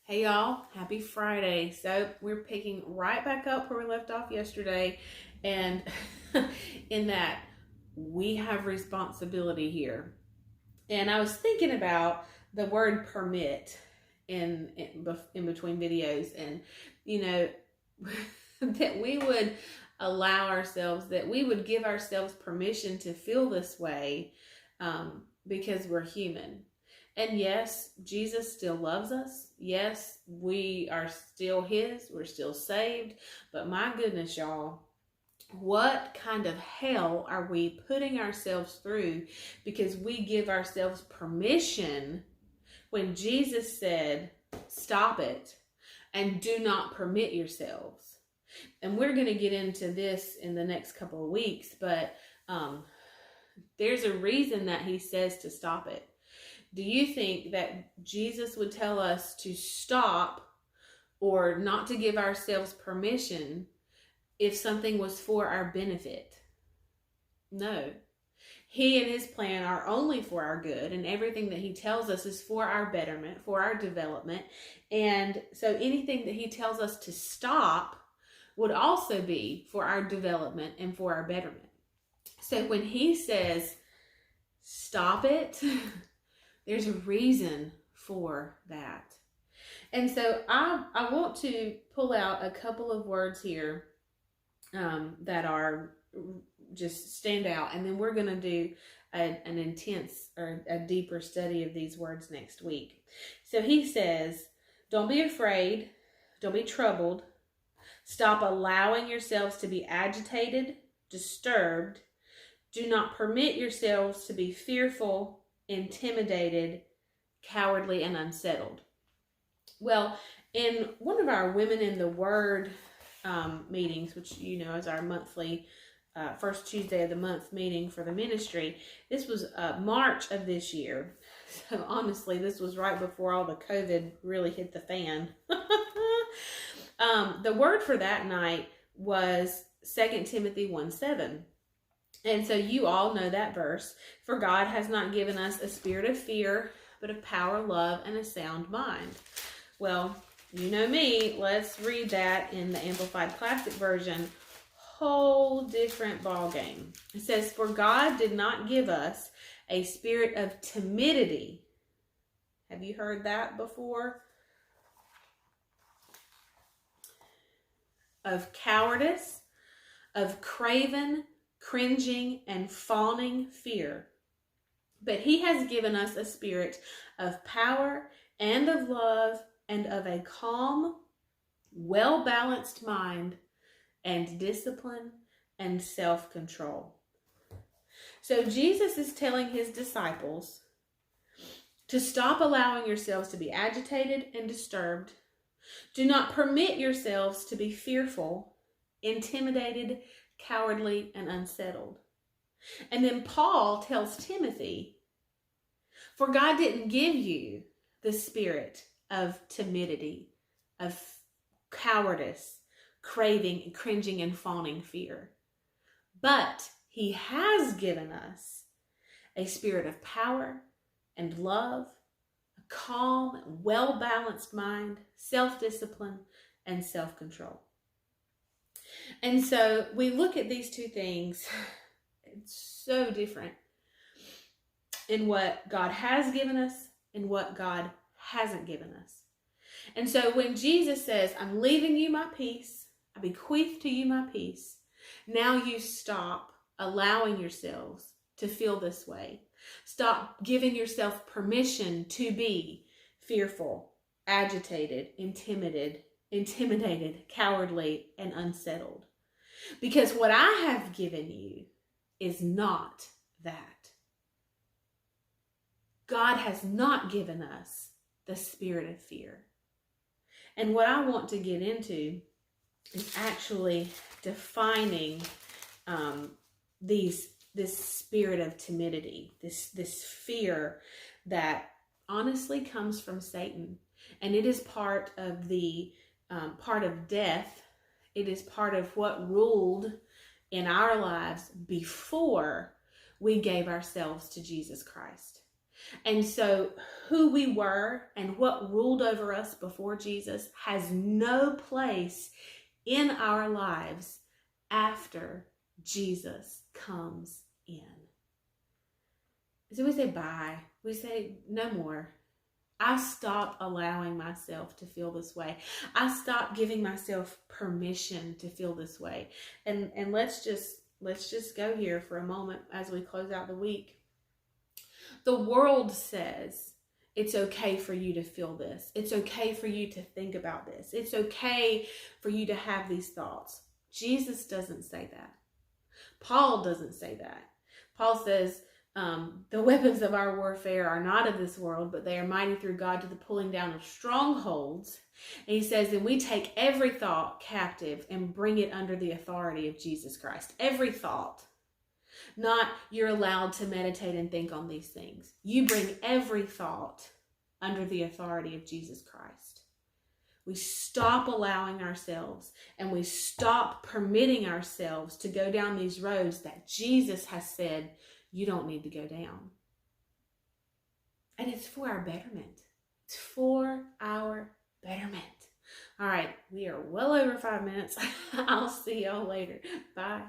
Hey y'all, happy Friday. So we're picking right back up where we left off yesterday, and in that we have responsibility here. And I was thinking about the word permit in between videos, and you know that we would allow ourselves, that we would give ourselves permission to feel this way, because we're human. And yes, Jesus still loves us. Yes, we are still His. We're still saved. But my goodness, y'all, what kind of hell are we putting ourselves through because we give ourselves permission when Jesus said, stop it and do not permit yourselves? And we're going to get into this in the next couple of weeks, but there's a reason that He says to stop it. Do you think that Jesus would tell us to stop or not to give ourselves permission if something was for our benefit? No. He and His plan are only for our good, and everything that He tells us is for our betterment, for our development. And so anything that He tells us to stop would also be for our development and for our betterment. So when He says, stop it, there's a reason for that. And so I want to pull out a couple of words here that are just stand out. And then we're going to do an intense or a deeper study of these words next week. So He says, don't be afraid. Don't be troubled. Stop allowing yourselves to be agitated, disturbed. Do not permit yourselves to be fearful, intimidated, cowardly, and unsettled. Well, in one of our Women in the Word meetings, which is our monthly first Tuesday of the month meeting for the ministry, this was March of this year. So honestly, this was right before all the COVID really hit the fan. The word for that night was 2 Timothy 1:7. And so you all know that verse. For God has not given us a spirit of fear, but of power, love, and a sound mind. Well, you know me. Let's read that in the Amplified Classic Version. Whole different ball game. It says, for God did not give us a spirit of timidity. Have you heard that before? Of cowardice, of craven, cringing, and fawning fear. But He has given us a spirit of power and of love and of a calm, well-balanced mind and discipline and self-control. So Jesus is telling His disciples to stop allowing yourselves to be agitated and disturbed. Do not permit yourselves to be fearful, intimidated, cowardly, and unsettled. And then Paul tells Timothy, for God didn't give you the spirit of timidity, of cowardice, craving, cringing, and fawning fear. But He has given us a spirit of power and love, a calm, well-balanced mind, self-discipline, and self-control. And so we look at these two things. It's so different in what God has given us and what God hasn't given us. And so when Jesus says, I'm leaving you my peace, I bequeath to you my peace, now you stop allowing yourselves to feel this way. Stop giving yourself permission to be fearful, agitated, intimidated, cowardly, and unsettled. Because what I have given you is not that. God has not given us the spirit of fear. And what I want to get into is actually defining this spirit of timidity, this fear that honestly comes from Satan. And it is part of the part of death. It is part of what ruled in our lives before we gave ourselves to Jesus Christ. And so who we were and what ruled over us before Jesus has no place in our lives after Jesus comes in. So we say bye. We say no more. I stop allowing myself to feel this way. I stop giving myself permission to feel this way. And let's just go here for a moment as we close out the week. The world says it's okay for you to feel this. It's okay for you to think about this. It's okay for you to have these thoughts. Jesus doesn't say that. Paul doesn't say that. Paul says, the weapons of our warfare are not of this world, but they are mighty through God to the pulling down of strongholds. And he says, and we take every thought captive and bring it under the authority of Jesus Christ. Every thought. Not you're allowed to meditate and think on these things. You bring every thought under the authority of Jesus Christ. We stop allowing ourselves and we stop permitting ourselves to go down these roads that Jesus has said you don't need to go down. And it's for our betterment. It's for our betterment. All right, we are well over 5 minutes. I'll see y'all later. Bye.